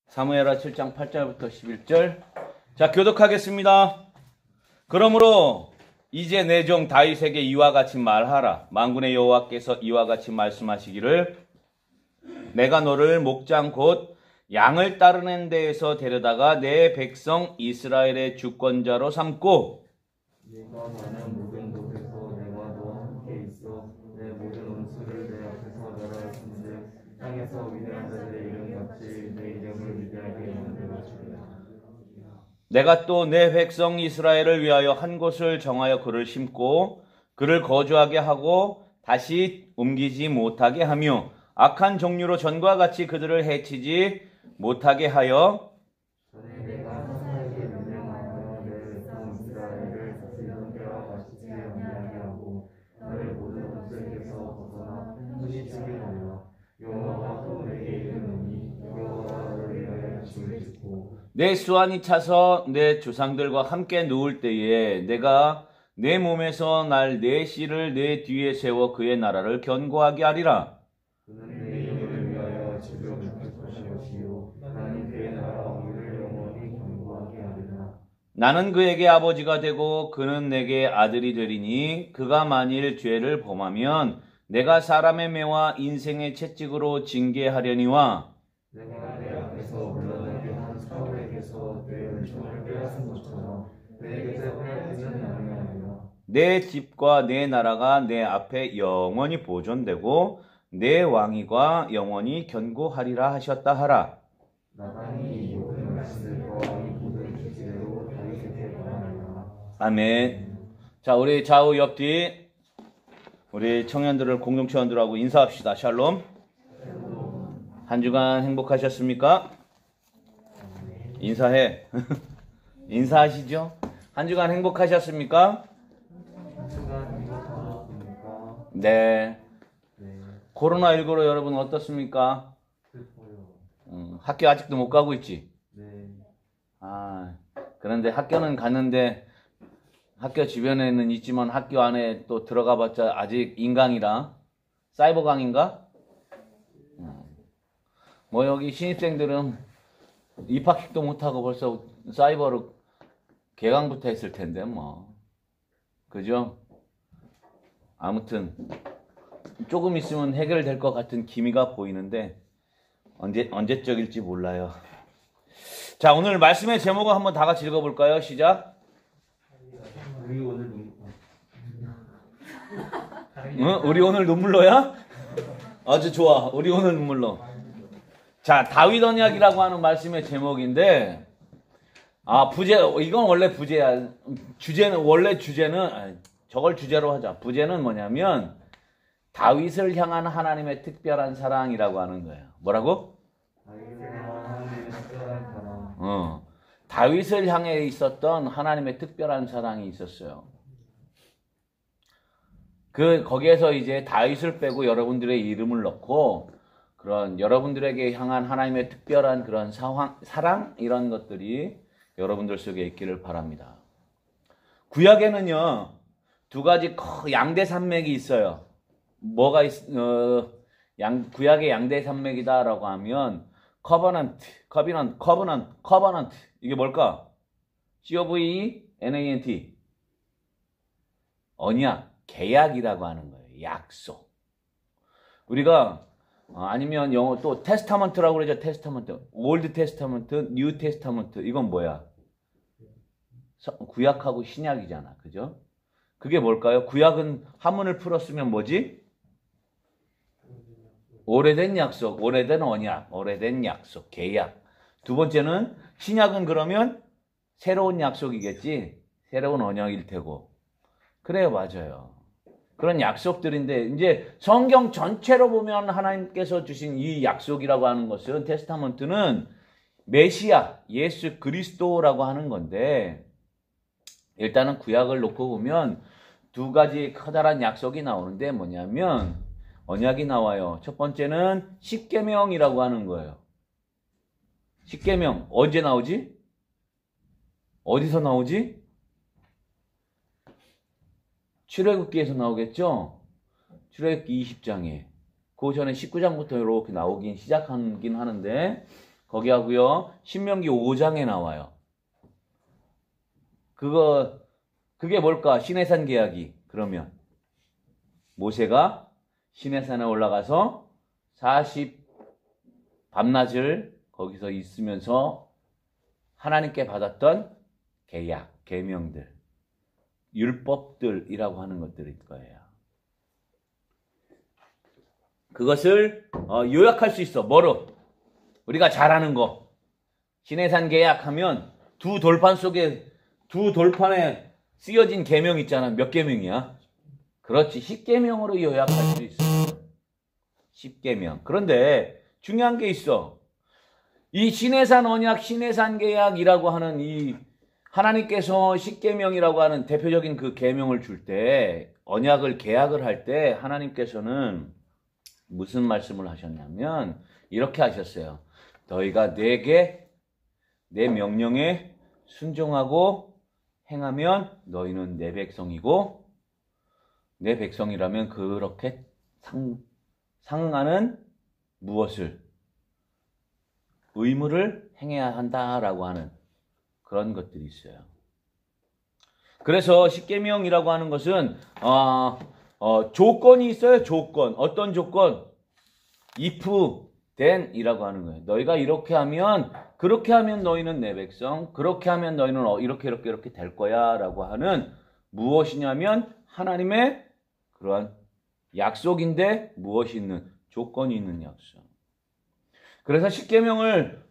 사무엘하 7장 8절부터 11절. 자, 교독하겠습니다. 그러므로 이제 내 종 다윗에게 이와 같이 말하라. 만군의 여호와께서 이와 같이 말씀하시기를 내가 너를 목장 곧 양을 따르는 데에서 데려다가 내 백성 이스라엘의 주권자로 삼고 네가 가는 모든 곳에서 내가 너와 함께 있어 내 모든 원수를 내 앞에서 멸하였은즉 땅에서 위대한 자들의 이름같이 내 이름을 위대하게 만들어주리라. 내가 또 내 백성 이스라엘을 위하여 한 곳을 정하여 그를 심고 그를 거주하게 하고 다시 옮기지 못하게 하며 악한 종류로 전과 같이 그들을 해치지 못하게 하여 전에 내가 사사에게 명령하여 내 백성 이스라엘을 시돈과 같이 영리하게 하고 너의 모든 원수에게서 벗어나 혼신치게 하여 여호와가 또 내게 이르노니 여호와가 너를 위하여 집을 짓고 내 수완이 차서 내 조상들과 함께 누울 때에 내가 내 몸에서 날 내 씨를 내 뒤에 세워 그의 나라를 견고하게 하리라. 그는 내 이름을 위하여 집을 지킬 것이요 나는 그의 나라 왕위를 영원히 견고하게 하리라. 나는 그에게 아버지가 되고 그는 내게 아들이 되리니 그가 만일 죄를 범하면 내가 사람의 매와 인생의 채찍으로 징계하려니와 내가 내 앞에서 물러나게 한 사울에게서 내 은총을 빼앗은 것처럼 내게서 빼앗지는 아니하리라. 내 집과 내 나라가 내 앞에 영원히 보존되고 내 왕위가 영원히 견고하리라 하셨다 하라. 나단이 이 모든 말씀들과 이 모든 계시대로 다윗에게 말하니라. 아멘. 자, 우리 좌우 옆뒤 우리 청년들을 공동체원들하고 인사합시다. 샬롬. 한 주간 행복하셨습니까? 인사해. 인사하시죠. 한 주간 행복하셨습니까? 시간 행복하셨습니까? 네. 네. 코로나19로 여러분 어떻습니까? 슬퍼요. 학교 아직도 못 가고 있지? 네. 그런데 학교는 갔는데 학교 주변에는 있지만 학교 안에 또 들어가 봤자 아직 인강이라 사이버강인가? 뭐 여기 신입생들은 입학식도 못하고 벌써 사이버로 개강부터 했을 텐데 뭐 그죠? 아무튼 조금 있으면 해결될 것 같은 기미가 보이는데 언제적일지 몰라요. 자, 오늘 말씀의 제목을 한번 다 같이 읽어볼까요? 시작. 우리 오늘 우리 오늘 눈물로야? 아주 좋아. 우리 오늘 눈물로. 자, 다윗 언약이라고 하는 말씀의 제목인데, 이건 원래 부제야. 주제는, 저걸 주제로 하자. 부제는 뭐냐면, 다윗을 향한 하나님의 특별한 사랑이라고 하는 거예요. 뭐라고? 다윗을 향해 있었던 하나님의 특별한 사랑이 있었어요. 거기에서 이제 다윗을 빼고 여러분들의 이름을 넣고, 그런 여러분들에게 향한 하나님의 특별한 그런 사랑 이런 것들이 여러분들 속에 있기를 바랍니다. 구약에는요, 두 가지 양대 산맥이 있어요. 뭐가 구약의 양대 산맥이다라고 하면 커버넌트 이게 뭘까? COVENANT 언약, 계약이라고 하는 거예요. 약속. 우리가 아니면 영어 또 테스타먼트라고 그러죠. 테스타먼트. 올드 테스타먼트, 뉴 테스타먼트. 이건 뭐야? 구약하고 신약이잖아. 그죠? 그게 뭘까요? 구약은 한문을 풀었으면 뭐지? 오래된 약속, 오래된 언약, 오래된 약속, 계약. 두 번째는 신약은 그러면 새로운 약속이겠지. 새로운 언약일 테고. 그래요, 맞아요. 그런 약속들인데 이제 성경 전체로 보면 하나님께서 주신 이 약속이라고 하는 것은 테스타먼트는 메시아, 예수 그리스도라고 하는 건데 일단은 구약을 놓고 보면 두 가지 커다란 약속이 나오는데 뭐냐면 언약이 나와요. 첫 번째는 십계명이라고 하는 거예요. 십계명 언제 나오지? 어디서 나오지? 출애굽기에서 나오겠죠? 출애굽기 20장에. 그 전에 19장부터 이렇게 나오긴 시작하긴 하는데 거기 하고요. 신명기 5장에 나와요. 그게 뭘까? 시내산 계약이. 그러면 모세가 시내산에 올라가서 밤낮을 거기서 있으면서 하나님께 받았던 계약, 계명들, 율법들이라고 하는 것들일 거예요. 그것을 요약할 수 있어. 뭐로? 우리가 잘 아는 거. 시내산 계약하면 두 돌판에 쓰여진 계명 있잖아. 몇 계명이야? 그렇지. 10계명으로 요약할 수 있어. 10계명. 그런데 중요한 게 있어. 이 시내산 언약, 시내산 계약이라고 하는 이 하나님께서 10계명이라고 하는 대표적인 그 계명을 줄 때, 언약을 계약을 할 때 하나님께서는 무슨 말씀을 하셨냐면 이렇게 하셨어요. 너희가 내게 내 명령에 순종하고 행하면 너희는 내 백성이고, 내 백성이라면 그렇게 상응하는 무엇을? 의무를 행해야 한다라고 하는 그런 것들이 있어요. 그래서 십계명이라고 하는 것은 조건이 있어요. 조건. 어떤 조건? if then이라고 하는 거예요. 너희가 이렇게 하면, 그렇게 하면 너희는 내 백성, 그렇게 하면 너희는 이렇게 될 거야 라고 하는 무엇이냐면 하나님의 그러한 약속인데 무엇이 있는? 조건이 있는 약속. 그래서 십계명을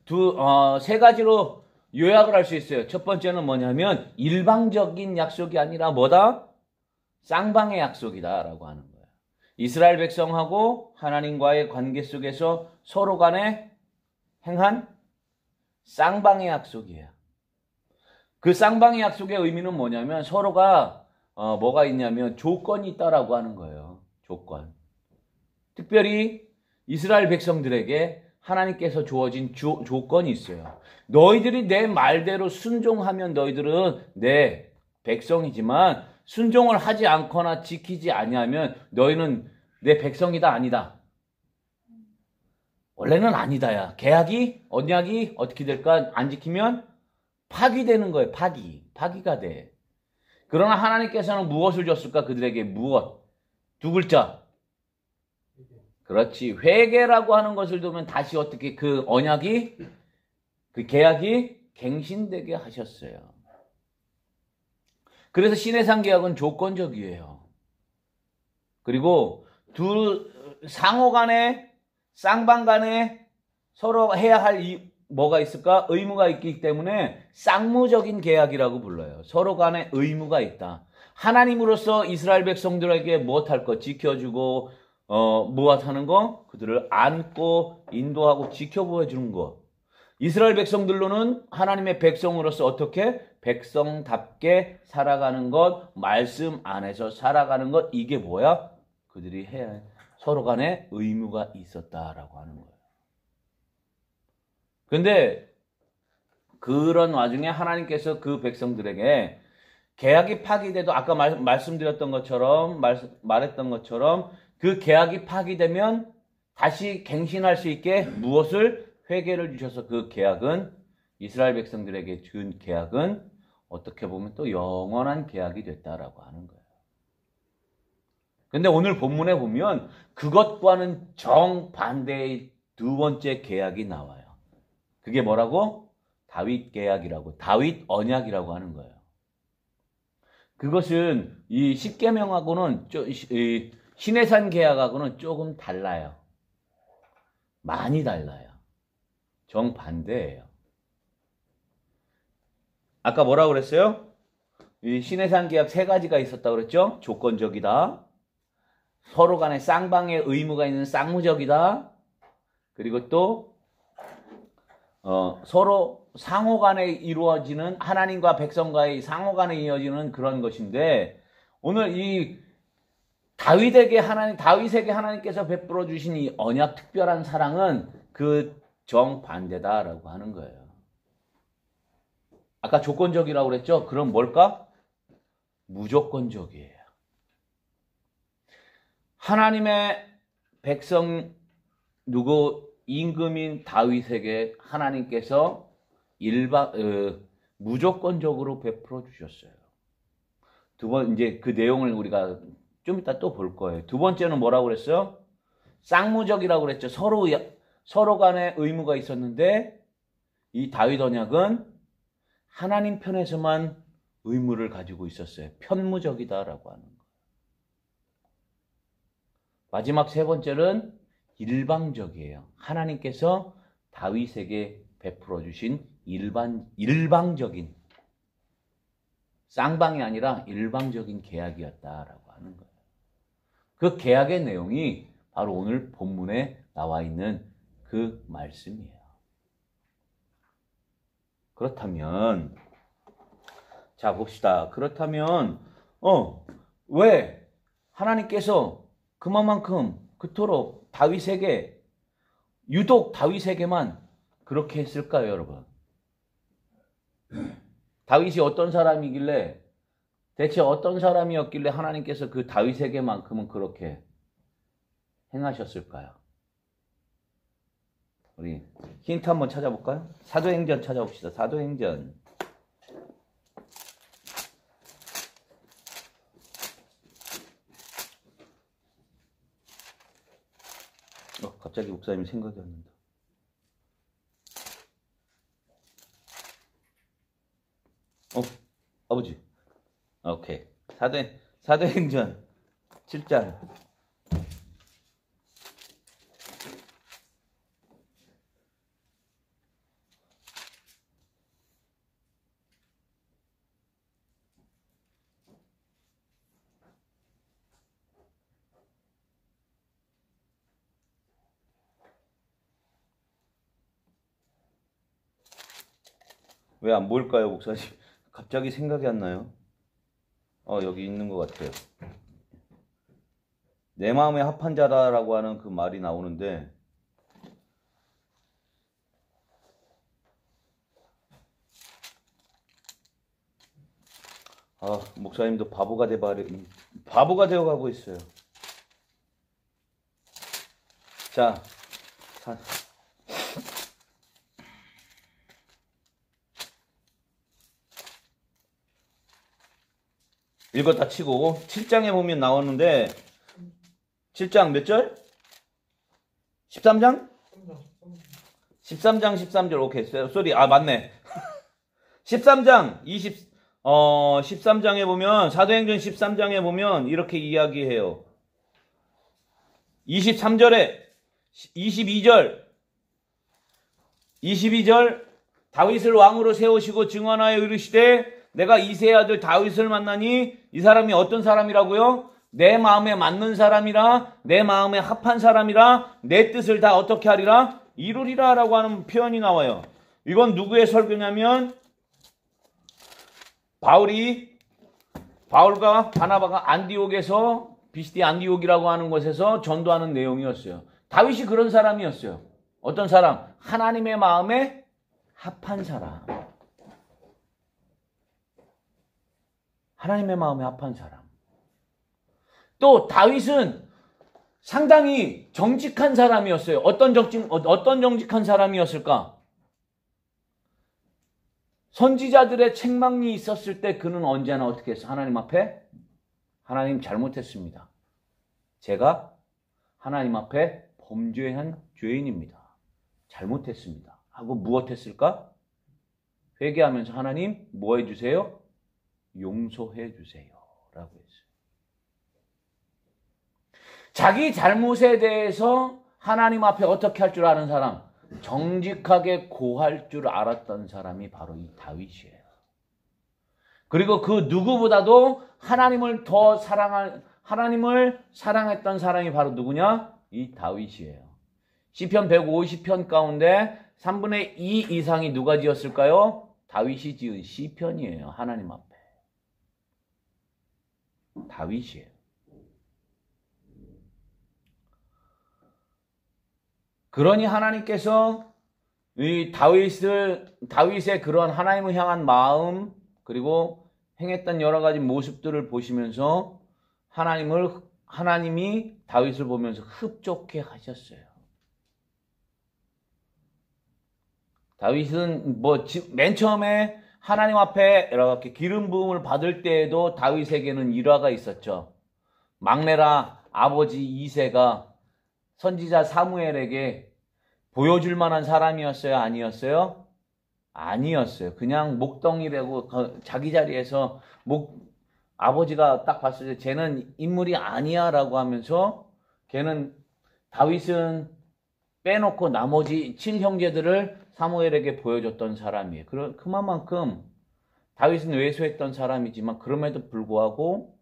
세 가지로 요약을 할 수 있어요. 첫 번째는 뭐냐면 일방적인 약속이 아니라 뭐다? 쌍방의 약속이다 라고 하는 거예요. 이스라엘 백성하고 하나님과의 관계 속에서 서로 간에 행한 쌍방의 약속이에요. 그 쌍방의 약속의 의미는 뭐냐면 서로가 뭐가 있냐면 조건이 있다라고 하는 거예요. 조건. 특별히 이스라엘 백성들에게 하나님께서 주어진 조건이 있어요. 너희들이 내 말대로 순종하면 너희들은 내 백성이지만 순종을 하지 않거나 지키지 아니하면 너희는 내 백성이다 아니다. 원래는 아니다야. 계약이 언약이 어떻게 될까? 안 지키면 파기되는 거예요. 파기가 돼. 그러나 하나님께서는 무엇을 줬을까? 그들에게 무엇? 두 글자. 그렇지. 회개라고 하는 것을 두면 다시 어떻게 그 언약이, 그 계약이 갱신되게 하셨어요. 그래서 시내산 계약은 조건적이에요. 그리고 상호 간에, 쌍방 간에 서로 해야 할 뭐가 있을까? 의무가 있기 때문에 쌍무적인 계약이라고 불러요. 서로 간에 의무가 있다. 하나님으로서 이스라엘 백성들에게 무엇할 것? 지켜주고, 무엇하는 거? 그들을 안고, 인도하고, 지켜보여주는 거. 이스라엘 백성들로는 하나님의 백성으로서 어떻게? 백성답게 살아가는 것, 말씀 안에서 살아가는 것, 이게 뭐야? 그들이 해야 해. 서로 간에 의무가 있었다라고 하는 거예요. 그런데 그런 와중에 하나님께서 그 백성들에게 계약이 파기돼도 아까 말씀드렸던 것처럼, 말했던 것처럼 그 계약이 파기되면 다시 갱신할 수 있게 무엇을? 회개를 주셔서 그 계약은, 이스라엘 백성들에게 준 계약은 어떻게 보면 또 영원한 계약이 됐다라고 하는 거예요. 근데 오늘 본문에 보면 그것과는 정반대의 두 번째 계약이 나와요. 그게 뭐라고? 다윗 계약이라고, 다윗 언약이라고 하는 거예요. 그것은 이 십계명하고는 시내산 계약하고는 조금 달라요. 많이 달라요. 정반대예요. 아까 뭐라고 그랬어요? 이 시내산 계약 세 가지가 있었다고 그랬죠? 조건적이다. 서로 간에 쌍방의 의무가 있는 쌍무적이다. 그리고 또 서로 상호 간에 이루어지는, 하나님과 백성과의 상호 간에 이어지는 그런 것인데, 오늘 이 다윗에게 하나님께서 베풀어 주신 이 언약 특별한 사랑은 그 정반대다라고 하는 거예요. 아까 조건적이라고 그랬죠? 그럼 뭘까? 무조건적이에요. 하나님의 백성 임금인 다윗에게 하나님께서 무조건적으로 베풀어 주셨어요. 이제 그 내용을 우리가 좀 이따 또 볼 거예요. 두 번째는 뭐라고 그랬어요? 쌍무적이라고 그랬죠. 서로 간에 의무가 있었는데 이 다윗 언약은 하나님 편에서만 의무를 가지고 있었어요. 편무적이다라고 하는 거. 마지막 세 번째는 일방적이에요. 하나님께서 다윗에게 베풀어 주신 일방적인, 쌍방이 아니라 일방적인 계약이었다라고 하는 거예요. 그 계약의 내용이 바로 오늘 본문에 나와 있는 그 말씀이에요. 그렇다면 자 봅시다. 그렇다면 왜 하나님께서 그토록 다윗에게, 유독 다윗에게만 그렇게 했을까요, 여러분? 다윗이 어떤 사람이길래, 대체 어떤 사람이었길래 하나님께서 그 다윗에게만큼은 그렇게 행하셨을까요? 우리 힌트 한번 찾아볼까요? 사도행전 찾아봅시다. 사도행전. 갑자기 목사님 생각이 안 난다. 아버지. 오케이. 사도행전 7장. 왜 안 보일까요, 목사님? 갑자기 생각이 안 나요. 여기 있는 것 같아요. 내 마음에 합한 자라라고 하는 그 말이 나오는데, 목사님도 바보가 되어가고 있어요. 자, 읽었다 치고 7장에 보면 나오는데 7장 몇 절? 13장? 13장 13절. 오케이. 쏘리. 맞네. 13장 13장에 보면, 사도행전 13장에 보면 이렇게 이야기해요. 23절에 22절 다윗을 왕으로 세우시고 증언하여 이르시되 내가 이새의 아들 다윗을 만나니 이 사람이 어떤 사람이라고요? 내 마음에 맞는 사람이라, 내 마음에 합한 사람이라, 내 뜻을 다 어떻게 하리라? 이루리라 라고 하는 표현이 나와요. 이건 누구의 설교냐면 바울과 바나바가 안디옥에서, 비시디 안디옥이라고 하는 곳에서 전도하는 내용이었어요. 다윗이 그런 사람이었어요. 어떤 사람? 하나님의 마음에 합한 사람. 하나님의 마음에 합한 사람. 또 다윗은 상당히 정직한 사람이었어요. 어떤 정직한 사람이었을까? 선지자들의 책망이 있었을 때 그는 언제나 어떻게 했어? 하나님 앞에, 하나님 잘못했습니다. 제가 하나님 앞에 범죄한 죄인입니다. 잘못했습니다. 하고 무엇했을까? 회개하면서 하나님 뭐 해주세요? 용서해 주세요. 라고 했어요. 자기 잘못에 대해서 하나님 앞에 어떻게 할 줄 아는 사람, 정직하게 고할 줄 알았던 사람이 바로 이 다윗이에요. 그리고 그 누구보다도 하나님을 사랑했던 사람이 바로 누구냐? 이 다윗이에요. 시편 150편 가운데 3분의 2 이상이 누가 지었을까요? 다윗이 지은 시편이에요. 하나님 앞에. 다윗이에요. 그러니 하나님께서 이 다윗의 그런 하나님을 향한 마음, 그리고 행했던 여러 가지 모습들을 보시면서 하나님이 다윗을 보면서 흡족해 하셨어요. 다윗은 맨 처음에 하나님 앞에 이렇게 기름 부음을 받을 때에도 다윗에게는 일화가 있었죠. 막내라 아버지 이새가 선지자 사무엘에게 보여줄 만한 사람이었어요? 아니었어요? 아니었어요. 그냥 목동이라고 자기 자리에서 아버지가 딱 봤을 때 쟤는 인물이 아니야 라고 하면서 다윗은 빼놓고 나머지 7형제들을 사무엘에게 보여줬던 사람이에요. 그만큼 다윗은 왜소했던 사람이지만 그럼에도 불구하고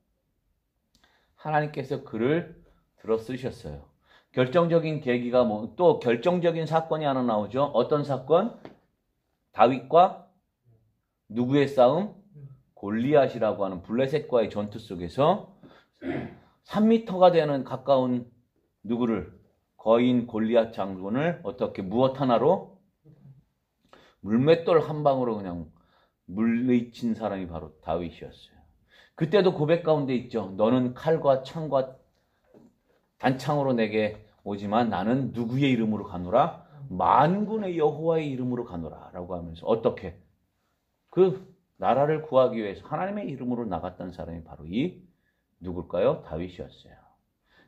하나님께서 그를 들어 쓰셨어요. 결정적인 계기가 또 결정적인 사건이 하나 나오죠. 어떤 사건? 다윗과 누구의 싸움? 골리앗이라고 하는 블레셋과의 전투 속에서 3m가 되는 가까운 누구를? 거인 골리앗 장군을 어떻게 무엇 하나로? 물맷돌 한 방으로 그냥 물리친 사람이 바로 다윗이었어요. 그때도 고백 가운데 있죠. 너는 칼과 창과 단창으로 내게 오지만 나는 누구의 이름으로 가노라? 만군의 여호와의 이름으로 가노라 라고 하면서 어떻게? 그 나라를 구하기 위해서 하나님의 이름으로 나갔던 사람이 바로 이 누굴까요? 다윗이었어요.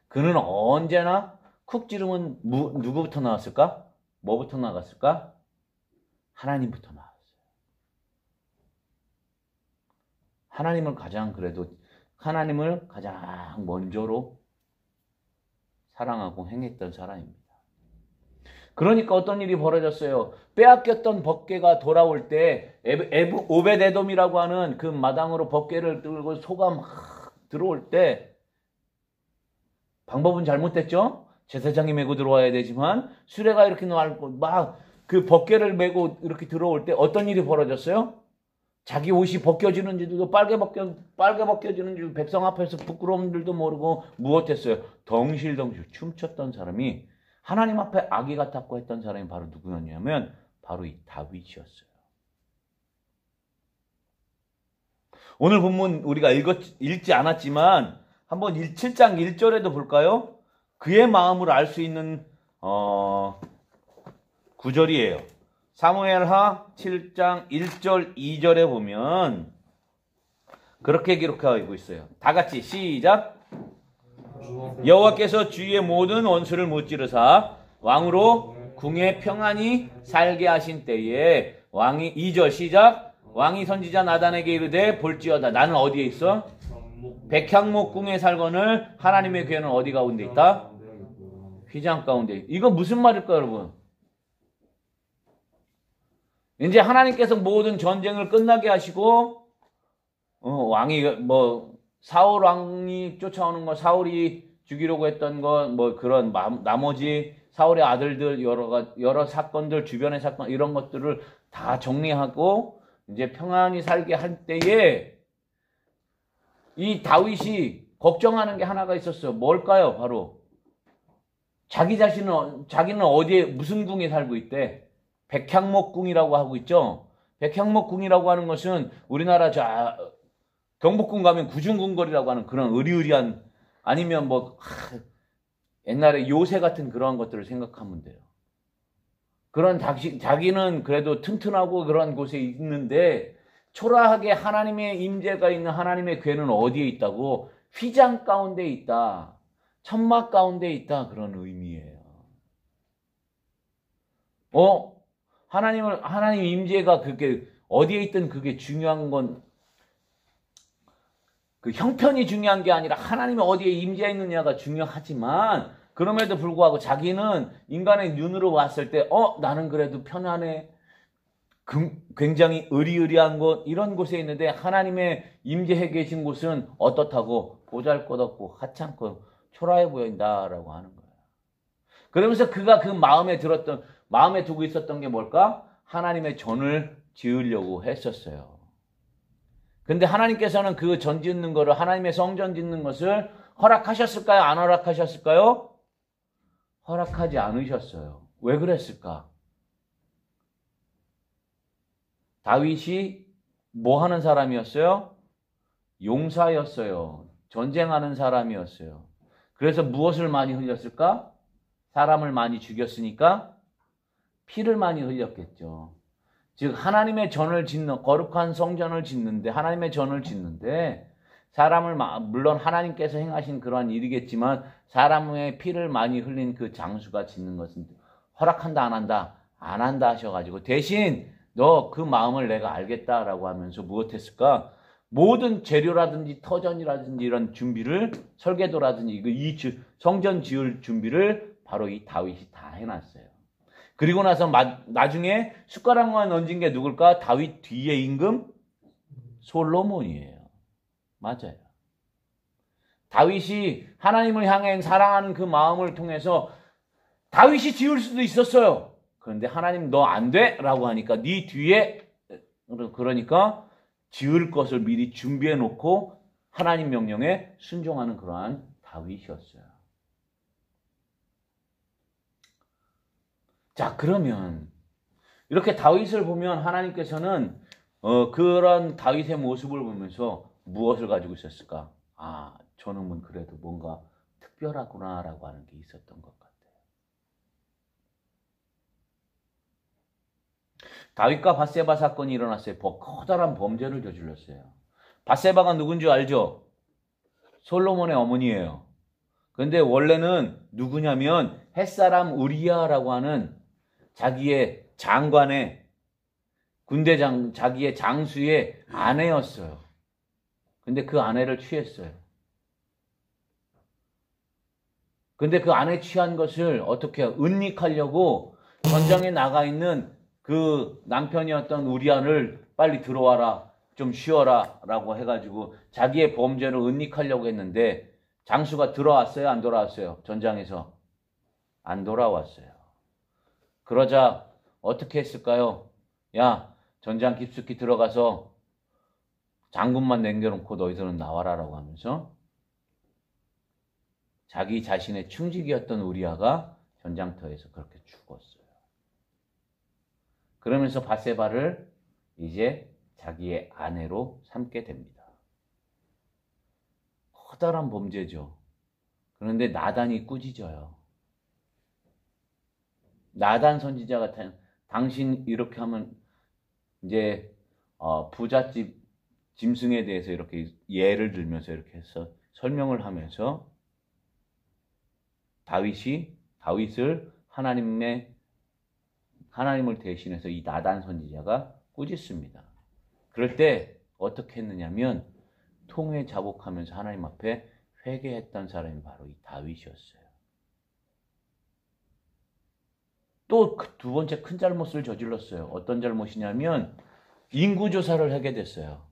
그는 언제나 쿡 지르면 누구부터 나왔을까? 뭐부터 나갔을까? 하나님부터 나왔어요. 하나님을 가장 먼저로 사랑하고 행했던 사람입니다. 그러니까 어떤 일이 벌어졌어요. 빼앗겼던 법궤가 돌아올 때 오벳에돔이라고 하는 그 마당으로 법궤를 들고 소가 막 들어올 때 방법은 잘못됐죠. 제사장이 메고 들어와야 되지만 수레가 이렇게 놔고 막 그 법궤를 메고 이렇게 들어올 때 어떤 일이 벌어졌어요? 자기 옷이 벗겨지는 줄도 빨개 벗겨지는 줄 백성 앞에서 부끄러운 줄도 모르고 무엇했어요? 덩실덩실 춤췄던 사람이 하나님 앞에 아기 같았고 했던 사람이 바로 누구였냐면 바로 이 다윗이었어요. 오늘 본문 우리가 읽지 않았지만 한번 7장 1절에도 볼까요? 그의 마음을 알 수 있는 구절이에요. 사무엘하 7장 1절 2절에 보면 그렇게 기록하고 있어요. 다 같이 시작. 여호와께서 주의 모든 원수를 무찌르사 왕으로 궁에 평안히 살게 하신 때에 왕이 2절 시작. 왕이 선지자 나단에게 이르되 볼지어다 나는 어디에 있어? 백향목 궁에 살거늘 하나님의 괴는 어디 가운데 있다? 휘장 가운데. 이거 무슨 말일까요, 여러분? 이제 하나님께서 모든 전쟁을 끝나게 하시고 왕이 사울 왕이 쫓아오는 거, 사울이 죽이려고 했던 거, 그런 나머지 사울의 아들들 여러 사건들, 주변의 사건 이런 것들을 다 정리하고 이제 평안히 살게 할 때에 이 다윗이 걱정하는 게 하나가 있었어요. 뭘까요? 바로 자기는 어디에 무슨 궁에 살고 있대? 백향목궁이라고 하고 있죠. 백향목궁이라고 하는 것은 우리나라 경복궁 가면 구중궁궐이라고 하는 그런 의리의리한 아니면 옛날에 요새 같은 그러한 것들을 생각하면 돼요. 그런 자기는 그래도 튼튼하고 그런 곳에 있는데 초라하게 하나님의 임재가 있는 하나님의 괴는 어디에 있다고? 휘장 가운데 있다. 천막 가운데 있다. 그런 의미예요. 하나님 임재가 그게 어디에 있든 그게 중요한 건 그 형편이 중요한 게 아니라 하나님이 어디에 임재해 있느냐가 중요하지만 그럼에도 불구하고 자기는 인간의 눈으로 봤을 때 나는 그래도 편안해. 굉장히 의리의리한 곳 이런 곳에 있는데 하나님의 임재해 계신 곳은 어떻다고? 보잘것없고 하찮고 초라해 보인다라고 하는 거예요. 그러면서 그가 그 마음에 두고 있었던 게 뭘까? 하나님의 전을 지으려고 했었어요. 근데 하나님께서는 그 전 짓는 거를 하나님의 성전 짓는 것을 허락하셨을까요? 안 허락하셨을까요? 허락하지 않으셨어요. 왜 그랬을까? 다윗이 뭐 하는 사람이었어요? 용사였어요. 전쟁하는 사람이었어요. 그래서 무엇을 많이 흘렸을까? 사람을 많이 죽였으니까 피를 많이 흘렸겠죠. 즉 하나님의 전을 짓는 거룩한 성전을 짓는데 하나님의 전을 짓는데 사람을 물론 하나님께서 행하신 그러한 일이겠지만 사람의 피를 많이 흘린 그 장수가 짓는 것은 허락한다 안 한다? 안 한다 하셔가지고 대신 너 그 마음을 내가 알겠다라고 하면서 무엇했을까? 모든 재료라든지 터전이라든지 이런 준비를 설계도라든지 이 성전 지을 준비를 바로 이 다윗이 다 해놨어요. 그리고 나서 나중에 숟가락만 얹은 게 누굴까? 다윗 뒤에 임금 솔로몬이에요. 맞아요. 다윗이 하나님을 향해 사랑하는 그 마음을 통해서 다윗이 지을 수도 있었어요. 그런데 하나님 너 안 돼? 라고 하니까 네 뒤에 그러니까 지을 것을 미리 준비해 놓고 하나님 명령에 순종하는 그러한 다윗이었어요. 자, 그러면 이렇게 다윗을 보면 하나님께서는 그런 다윗의 모습을 보면서 무엇을 가지고 있었을까? 아, 저놈은 그래도 뭔가 특별하구나라고 하는 게 있었던 것 같아요. 다윗과 밧세바 사건이 일어났어요. 커다란 범죄를 저질렀어요. 밧세바가 누군지 알죠? 솔로몬의 어머니예요. 그런데 원래는 누구냐면 햇사람 우리야라고 하는 자기의 장관의 군대장 자기의 장수의 아내였어요. 근데 그 아내를 취했어요. 근데 그 아내 취한 것을 어떻게 은닉하려고 전장에 나가 있는 그 남편이었던 우리아를 빨리 들어와라, 좀 쉬어라 라고 해가지고 자기의 범죄를 은닉하려고 했는데 장수가 들어왔어요? 안 돌아왔어요? 전장에서 안 돌아왔어요. 그러자 어떻게 했을까요? 야, 전장 깊숙이 들어가서 장군만 남겨놓고 너희들은 나와라 라고 하면서 자기 자신의 충직이었던 우리아가 전장터에서 그렇게 죽었어요. 그러면서 밧세바를 이제 자기의 아내로 삼게 됩니다. 커다란 범죄죠. 그런데 나단이 꾸짖어요. 나단 선지자가 당신 이렇게 하면 이제 부잣집 짐승에 대해서 이렇게 예를 들면서 이렇게 해서 설명을 하면서 다윗을 하나님을 대신해서 이 나단 선지자가 꾸짖습니다. 그럴 때 어떻게 했느냐면 통회 자복하면서 하나님 앞에 회개했던 사람이 바로 이 다윗이었어요. 또 두 번째 큰 잘못을 저질렀어요. 어떤 잘못이냐면 인구조사를 하게 됐어요.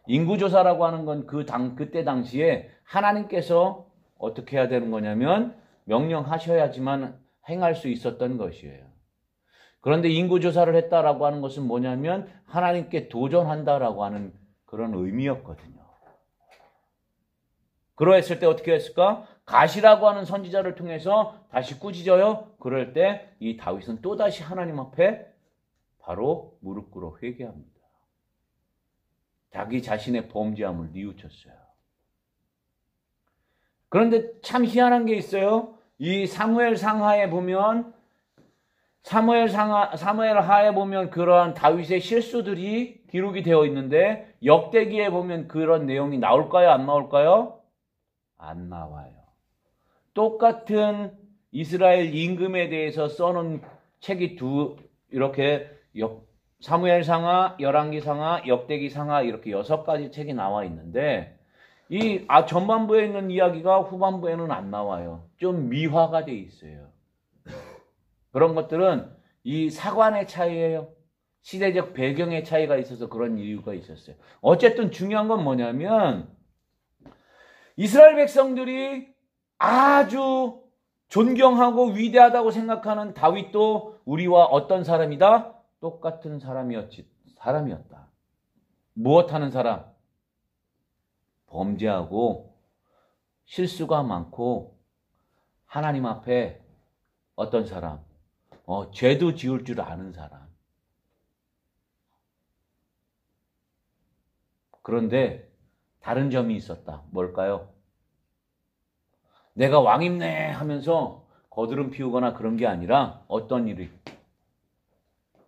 인구조사라고 하는 건 그때 당시에 하나님께서 어떻게 해야 되는 거냐면 명령하셔야지만 행할 수 있었던 것이에요. 그런데 인구조사를 했다라고 하는 것은 뭐냐면 하나님께 도전한다라고 하는 그런 의미였거든요. 그러했을 때 어떻게 했을까? 가시라고 하는 선지자를 통해서 다시 꾸짖어요. 그럴 때 이 다윗은 또다시 하나님 앞에 바로 무릎 꿇어 회개합니다. 자기 자신의 범죄함을 뉘우쳤어요. 그런데 참 희한한 게 있어요. 이 사무엘 하에 보면 그러한 다윗의 실수들이 기록이 되어 있는데 역대기에 보면 그런 내용이 나올까요? 안 나올까요? 안 나와요. 똑같은 이스라엘 임금에 대해서 써놓은 책이 이렇게 사무엘상하, 열왕기상하, 역대기상하 이렇게 6가지 책이 나와 있는데 전반부에 있는 이야기가 후반부에는 안 나와요. 좀 미화가 돼 있어요. 그런 것들은 이 사관의 차이예요. 시대적 배경의 차이가 있어서 그런 이유가 있었어요. 어쨌든 중요한 건 뭐냐면 이스라엘 백성들이 아주 존경하고 위대하다고 생각하는 다윗도 우리와 어떤 사람이다? 똑같은 사람이었다. 무엇하는 사람? 범죄하고 실수가 많고 하나님 앞에 어떤 사람? 죄도 지을 줄 아는 사람. 그런데 다른 점이 있었다. 뭘까요? 내가 왕입네 하면서 거드름 피우거나 그런 게 아니라 어떤 일이?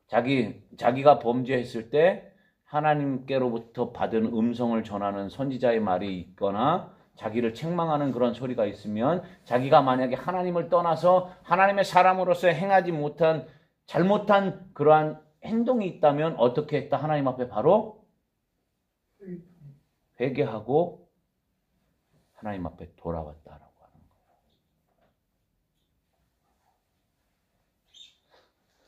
자기가 범죄했을 때 하나님께로부터 받은 음성을 전하는 선지자의 말이 있거나 자기를 책망하는 그런 소리가 있으면 자기가 만약에 하나님을 떠나서 하나님의 사람으로서 행하지 못한 잘못한 그러한 행동이 있다면 어떻게 했다? 하나님 앞에 바로 회개하고 하나님 앞에 돌아왔다라고 하는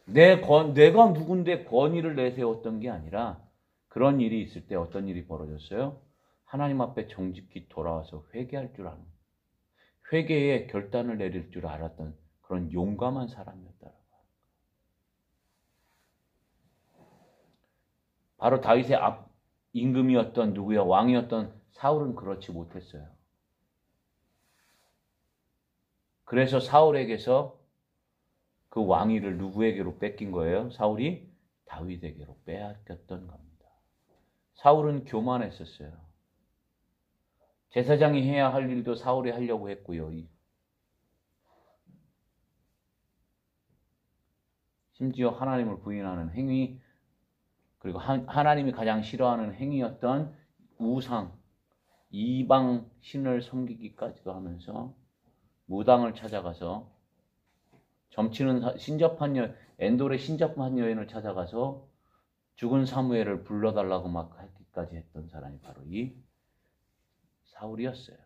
거예요. 내가 누군데 권위를 내세웠던 게 아니라 그런 일이 있을 때 어떤 일이 벌어졌어요? 하나님 앞에 정직히 돌아와서 회개할 줄 아는, 회개의 결단을 내릴 줄 알았던 그런 용감한 사람이었다라고. 바로 다윗의 앞 임금이었던 누구야? 왕이었던 사울은 그렇지 못했어요. 그래서 사울에게서 그 왕위를 누구에게로 뺏긴 거예요? 사울이 다윗에게로 빼앗겼던 겁니다. 사울은 교만했었어요. 제사장이 해야 할 일도 사울이 하려고 했고요. 심지어 하나님을 부인하는 행위, 그리고 하나님이 가장 싫어하는 행위였던 우상, 이방 신을 섬기기까지도 하면서 무당을 찾아가서 점치는 엔돌의 신접한 여인을 찾아가서 죽은 사무엘을 불러달라고 막 하기까지 했던 사람이 바로 이 사울이었어요.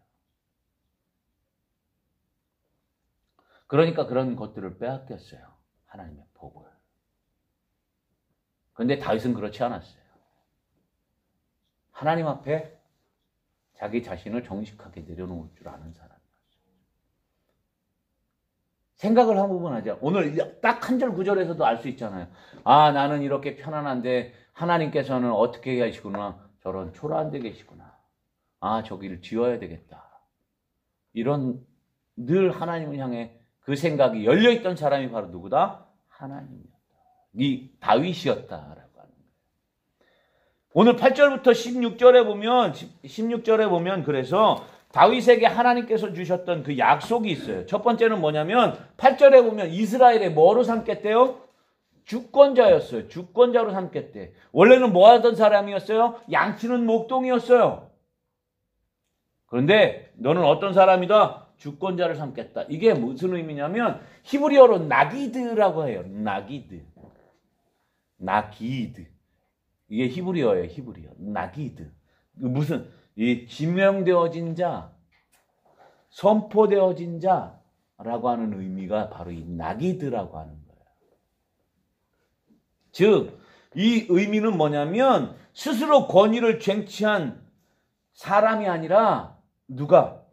그러니까 그런 것들을 빼앗겼어요. 하나님의 복을. 그런데 다윗은 그렇지 않았어요. 하나님 앞에 자기 자신을 정직하게 내려놓을 줄 아는 사람이었어요. 생각을 한 부분 하자. 오늘 딱 한 절 구절에서도 알 수 있잖아요. 아, 나는 이렇게 편안한데 하나님께서는 어떻게 계시구나. 저런 초라한 데 계시구나. 아, 저기를 지어야 되겠다. 이런 늘 하나님을 향해 그 생각이 열려있던 사람이 바로 누구다? 하나님이었다. 이 다윗이었다라고 하는 거예요. 오늘 8절부터 16절에 보면 그래서 다윗에게 하나님께서 주셨던 그 약속이 있어요. 첫 번째는 뭐냐면 8절에 보면 이스라엘의 뭐로 삼겠대요? 주권자였어요. 주권자로 삼겠대. 원래는 뭐 하던 사람이었어요? 양치는 목동이었어요. 그런데 너는 어떤 사람이다? 주권자를 삼겠다. 이게 무슨 의미냐면 히브리어로 나기드라고 해요. 나기드. 이게 히브리어예요. 히브리어. 나기드. 무슨 이 지명되어진 자, 선포되어진 자라고 하는 의미가 바로 이 나기드라고 하는 거예요. 즉, 이 의미는 뭐냐면 스스로 권위를 쟁취한 사람이 아니라 누가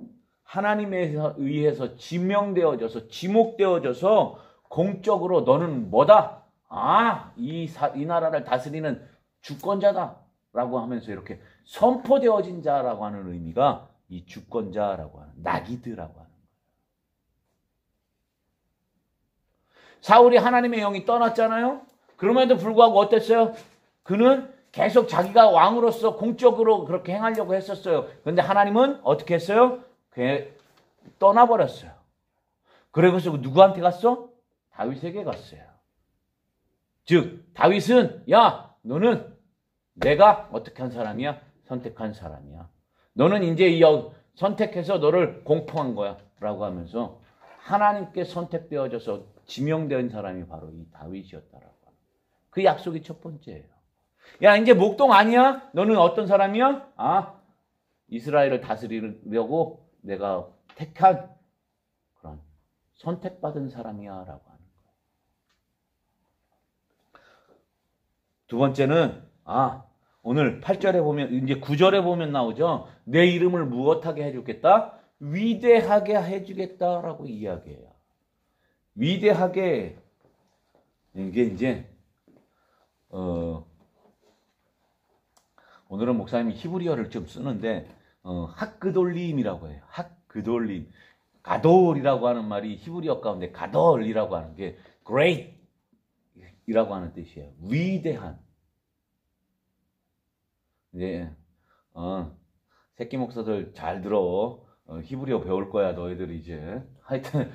하나님에 의해서 지명되어져서 지목되어져서 공적으로 너는 뭐다? 아, 이 나라를 다스리는 주권자다라고 하면서 이렇게 선포되어진 자라고 하는 의미가 이 주권자라고 하는 나기드라고 하는 거예요. 사울이 하나님의 영이 떠났잖아요. 그럼에도 불구하고 어땠어요? 그는 계속 자기가 왕으로서 공적으로 그렇게 행하려고 했었어요. 그런데 하나님은 어떻게 했어요? 떠나버렸어요. 그래서 누구한테 갔어? 다윗에게 갔어요. 즉 다윗은 야 너는 내가 어떻게 한 사람이야? 선택한 사람이야. 너는 이제 선택해서 너를 공포한 거야 라고 하면서 하나님께 선택되어져서 지명된 사람이 바로 이 다윗이었다라고. 그 약속이 첫 번째예요. 야 이제 목동 아니야? 너는 어떤 사람이야? 아 이스라엘을 다스리려고 내가 택한 그런 선택받은 사람이야 라고 하는 거예요. 두 번째는 오늘 8절에 보면 이제 9절에 보면 나오죠. 내 이름을 무엇하게 해주겠다? 위대하게 해주겠다라고 이야기해요. 위대하게 이게 이제 오늘은 목사님이 히브리어를 좀 쓰는데 핫그돌림이라고 해요. 핫그돌림. 가돌이라고 하는 말이 히브리어 가운데 가돌이라고 하는 게 great 이라고 하는 뜻이에요. 위대한. 이제 새끼 목사들 잘 들어. 히브리어 배울 거야 너희들 이제. 하여튼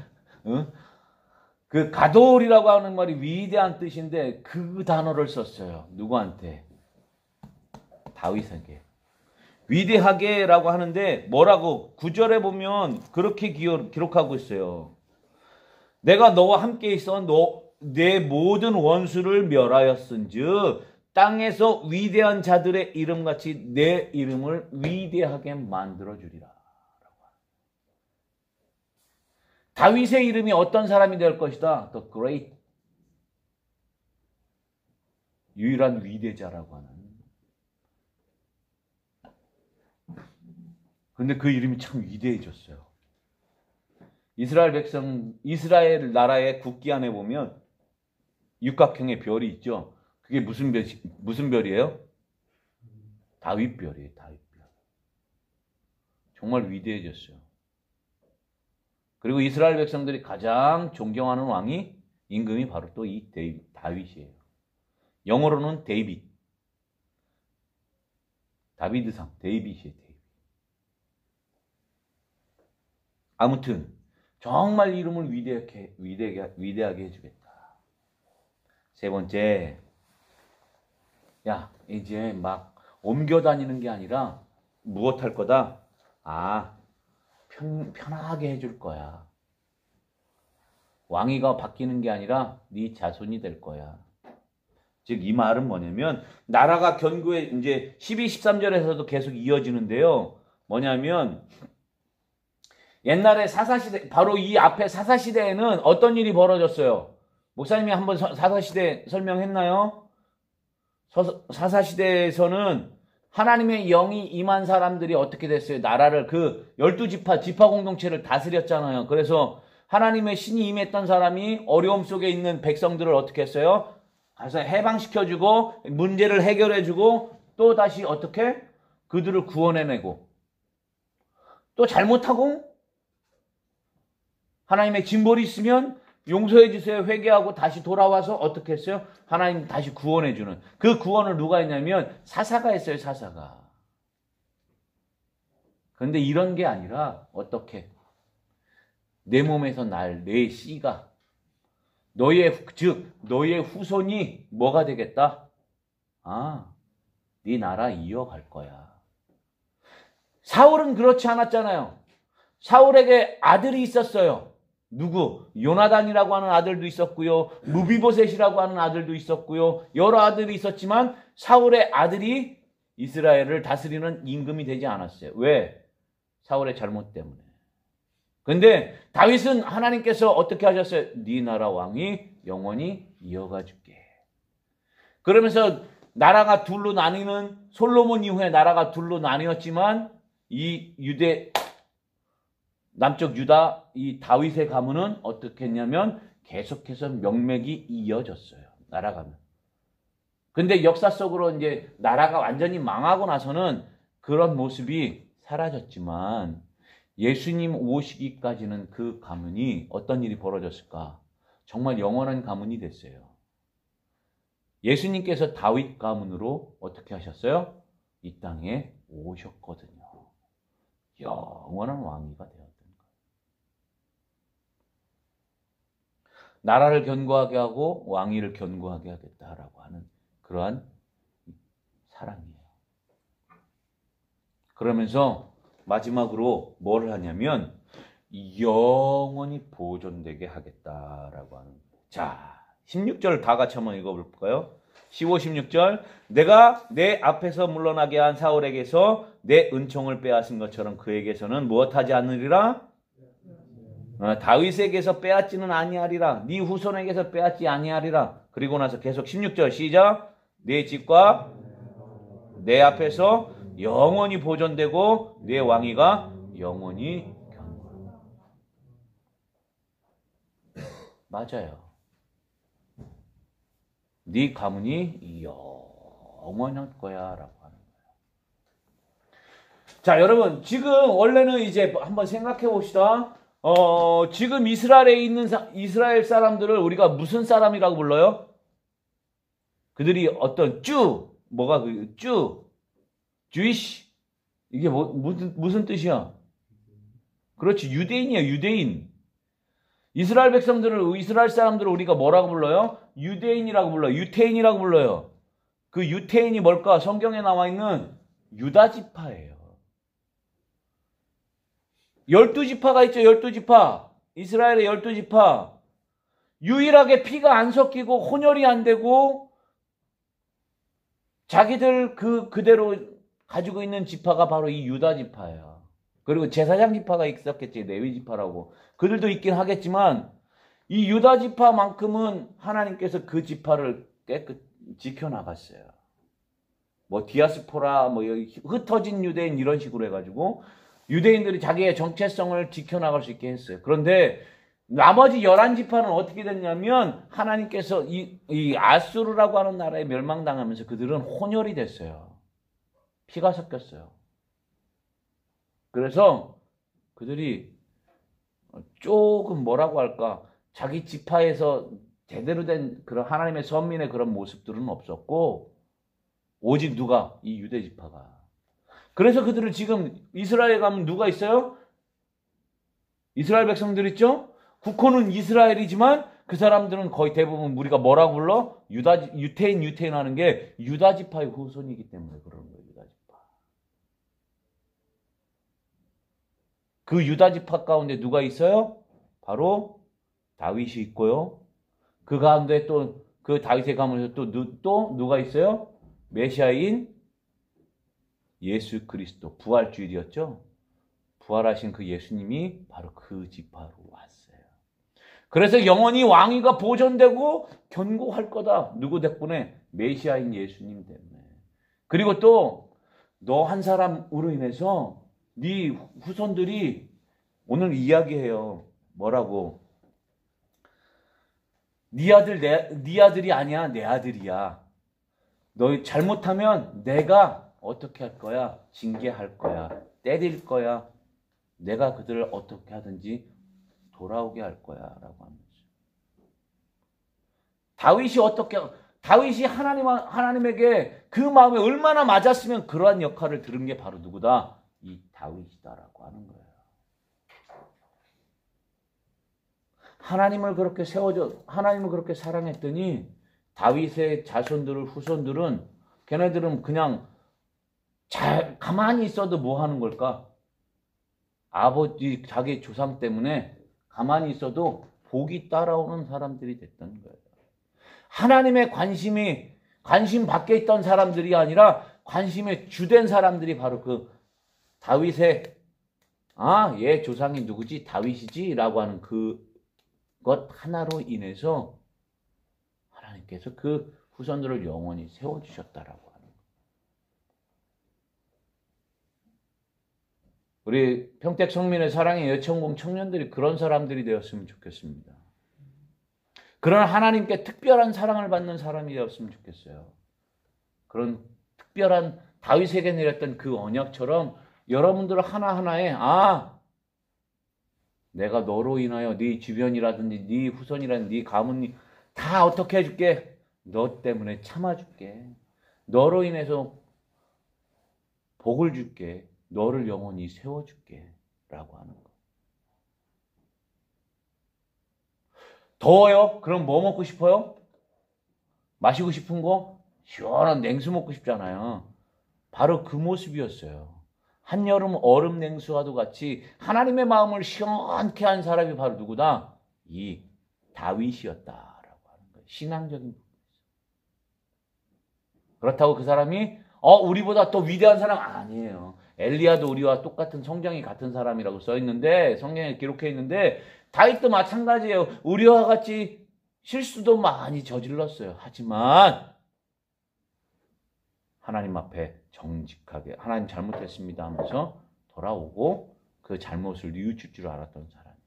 그 가돌이라고 하는 말이 위대한 뜻인데 그 단어를 썼어요. 누구한테? 다윗에게. 위대하게라고 하는데 뭐라고? 9절에 보면 그렇게 기록하고 있어요. 내가 너와 함께 있어 내 모든 원수를 멸하였은즉 땅에서 위대한 자들의 이름같이 내 이름을 위대하게 만들어주리라. 다윗의 이름이 어떤 사람이 될 것이다? The great. 유일한 위대자라고 하는. 근데 그 이름이 참 위대해졌어요. 이스라엘 나라의 국기 안에 보면 육각형의 별이 있죠. 그게 무슨 별이에요? 다윗별이에요. 다윗별. 정말 위대해졌어요. 그리고 이스라엘 백성들이 가장 존경하는 왕이 임금이 바로 또 이 다윗이에요. 영어로는 데이빗. 다비드상, 데이빗이에요. 아무튼 정말 이름을 위대하게 해주겠다. 세 번째, 야 이제 막 옮겨 다니는 게 아니라 무엇 할 거다? 편하게 해줄 거야. 왕위가 바뀌는 게 아니라 네 자손이 될 거야. 즉 이 말은 뭐냐면 나라가 견고해. 이제 12, 13절에서도 계속 이어지는데요. 뭐냐면 옛날에 사사시대, 바로 이 앞에 사사시대에는 어떤 일이 벌어졌어요? 목사님이 한번 사사시대 설명했나요? 사사시대에서는 하나님의 영이 임한 사람들이 어떻게 됐어요? 나라를 그 12지파, 지파 공동체를 다스렸잖아요. 그래서 하나님의 신이 임했던 사람이 어려움 속에 있는 백성들을 어떻게 했어요? 가서 해방시켜주고 문제를 해결해주고 또 다시 어떻게? 그들을 구원해내고 또 잘못하고 하나님의 징벌이 있으면 용서해 주세요. 회개하고 다시 돌아와서 어떻게 했어요? 하나님 다시 구원해 주는. 그 구원을 누가 했냐면 사사가 했어요. 사사가. 그런데 이런 게 아니라 어떻게? 내 몸에서 내 씨가 너의 후손이 뭐가 되겠다? 네 나라 이어갈 거야. 사울은 그렇지 않았잖아요. 사울에게 아들이 있었어요. 누구? 요나단이라고 하는 아들도 있었고요. 무비보셋이라고 하는 아들도 있었고요. 여러 아들이 있었지만 사울의 아들이 이스라엘을 다스리는 임금이 되지 않았어요. 왜? 사울의 잘못 때문에. 근데 다윗은 하나님께서 어떻게 하셨어요? 네 나라 왕이 영원히 이어가 줄게. 그러면서 나라가 둘로 나뉘는 솔로몬 이후에 나라가 둘로 나뉘었지만 이 남쪽 유다 이 다윗의 가문은 어떻게 했냐면 계속해서 명맥이 이어졌어요. 날아가면. 근데 역사 속으로 이제 나라가 완전히 망하고 나서는 그런 모습이 사라졌지만 예수님 오시기까지는 그 가문이 어떤 일이 벌어졌을까? 정말 영원한 가문이 됐어요. 예수님께서 다윗 가문으로 어떻게 하셨어요? 이 땅에 오셨거든요. 영원한 왕위가 되었던 거예요. 나라를 견고하게 하고 왕위를 견고하게 하겠다라고 하는 그러한 사랑이에요. 그러면서 마지막으로 뭘 하냐면 영원히 보존되게 하겠다라고 하는 거예요. 자, 16절 다 같이 한번 읽어볼까요? 15, 16절 내가 내 앞에서 물러나게 한 사울에게서 내 은총을 빼앗은 것처럼 그에게서는 무엇하지 않으리라? 다윗에게서 빼앗지는 아니하리라. 네 후손에게서 빼앗지 아니하리라. 그리고 나서 계속 16절 시작. 내 집과 내 앞에서 영원히 보존되고 내 왕위가 영원히 견고하다. 맞아요. 네 가문이 영원할 거야 라고 하는 거예요. 자, 여러분 지금 원래는 이제 한번 생각해 봅시다. 지금 이스라엘에 있는 이스라엘 사람들을 우리가 무슨 사람이라고 불러요? 그들이 어떤 Jewish 이게 무슨 뜻이야? 그렇지, 유대인이야, 유대인. 이스라엘 백성들을, 이스라엘 사람들을 우리가 뭐라고 불러요? 유대인이라고 불러요. 유태인이라고 불러요. 그 유태인이 뭘까? 성경에 나와 있는 유다 지파예요. 12지파가 있죠. 12지파. 이스라엘의 12지파. 유일하게 피가 안 섞이고 혼혈이 안 되고 자기들 그대로 가지고 있는 지파가 바로 이 유다 지파예요. 그리고 제사장 지파가 있었겠지. 레위 지파라고. 그들도 있긴 하겠지만 이 유다 지파만큼은 하나님께서 그 지파를 깨끗 지켜나갔어요. 뭐 디아스포라, 뭐 흩어진 유대인 이런 식으로 해가지고 유대인들이 자기의 정체성을 지켜나갈 수 있게 했어요. 그런데 나머지 11지파는 어떻게 됐냐면 하나님께서 이 아수르라고 하는 나라에 멸망당하면서 그들은 혼혈이 됐어요. 피가 섞였어요. 그래서 그들이 조금 뭐라고 할까, 자기 지파에서 제대로 된 그런 하나님의 선민의 그런 모습들은 없었고 오직 누가? 이 유대 지파가. 그래서 그들을 지금 이스라엘에 가면 누가 있어요? 이스라엘 백성들 있죠? 국호는 이스라엘이지만 그 사람들은 거의 대부분 우리가 뭐라고 불러? 유태인 하는 게 유다 지파의 후손이기 때문에 그러는 거예요. 유다 지파. 그 유다 지파 가운데 누가 있어요? 바로 다윗이 있고요. 그 가운데 또 그 다윗의 가문에서 또 누가 있어요? 메시아인 예수 그리스도, 부활주일이었죠. 부활하신 그 예수님이 바로 그 지파로 왔어요. 그래서 영원히 왕위가 보존되고 견고할 거다. 누구 덕분에? 메시아인 예수님 때문에. 그리고 또 너 한 사람으로 인해서 네 후손들이 오늘 이야기해요. 뭐라고? 네 아들이 아니야. 내 아들이야. 너 잘못하면 내가 어떻게 할 거야? 징계할 거야. 때릴 거야. 내가 그들을 어떻게 하든지 돌아오게 할 거야. 라고 하면서. 다윗이 하나님에게 그 마음에 얼마나 맞았으면 그러한 역할을 들은 게 바로 누구다? 이 다윗이다라고 하는 거예요. 하나님을 그렇게 하나님을 그렇게 사랑했더니 다윗의 자손들을, 후손들은 걔네들은 그냥 가만히 있어도 뭐 하는 걸까? 자기 조상 때문에 가만히 있어도 복이 따라오는 사람들이 됐던 거예요. 하나님의 관심 밖에 있던 사람들이 아니라 관심에 주된 사람들이 바로 그 다윗의, 얘 조상이 누구지? 다윗이지? 라고 하는 그것 하나로 인해서 하나님께서 그 후손들을 영원히 세워주셨다라고 하는 거예요. 우리 평택 성민의 사랑의 여천공 청년들이 그런 사람들이 되었으면 좋겠습니다. 그런 하나님께 특별한 사랑을 받는 사람이 되었으면 좋겠어요. 그런 특별한 다윗에게 내렸던 그 언약처럼 여러분들 하나하나에 내가 너로 인하여 네 주변이라든지 네 후손이라든지 네 가문이 다 어떻게 해줄게? 너 때문에 참아줄게. 너로 인해서 복을 줄게. 너를 영원히 세워줄게. 라고 하는 거. 더워요? 그럼 뭐 먹고 싶어요? 마시고 싶은 거? 시원한 냉수 먹고 싶잖아요. 바로 그 모습이었어요. 한여름 얼음 냉수와도 같이 하나님의 마음을 시원케 한 사람이 바로 누구다? 이 다윗이었다라고 하는 거예요. 신앙적인. 그렇다고 그 사람이 우리보다 더 위대한 사람 아니에요. 엘리야도 우리와 똑같은 성장이 같은 사람이라고 써 있는데, 성경에 기록해 있는데, 다윗도 마찬가지예요. 우리와 같이 실수도 많이 저질렀어요. 하지만 하나님 앞에 정직하게 하나님 잘못했습니다 하면서 돌아오고 그 잘못을 뉘우칠 줄 알았던 사람이에요.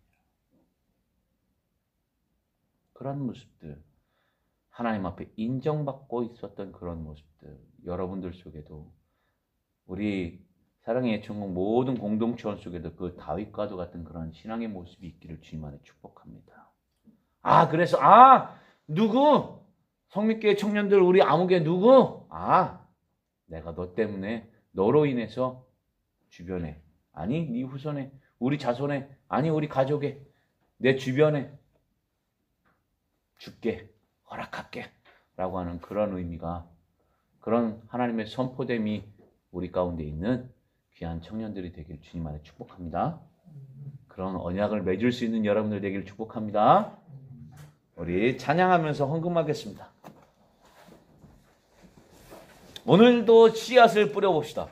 그런 모습들, 하나님 앞에 인정받고 있었던 그런 모습들, 여러분들 속에도, 우리 사랑의 예천국 모든 공동체원 속에도 그 다윗과도 같은 그런 신앙의 모습이 있기를 주님 안에 축복합니다. 그래서 누구? 성립교회 청년들, 우리 아무개 누구? 내가 너 때문에, 너로 인해서 주변에, 아니 네 후손에, 우리 자손에, 아니 우리 가족에 내 주변에 줄게, 허락할게 라고 하는 그런 의미가, 그런 하나님의 선포됨이 우리 가운데 있는 귀한 청년들이 되길 주님 안에 축복합니다. 그런 언약을 맺을 수 있는 여러분들 되길 축복합니다. 우리 찬양하면서 헌금하겠습니다. 오늘도 씨앗을 뿌려봅시다.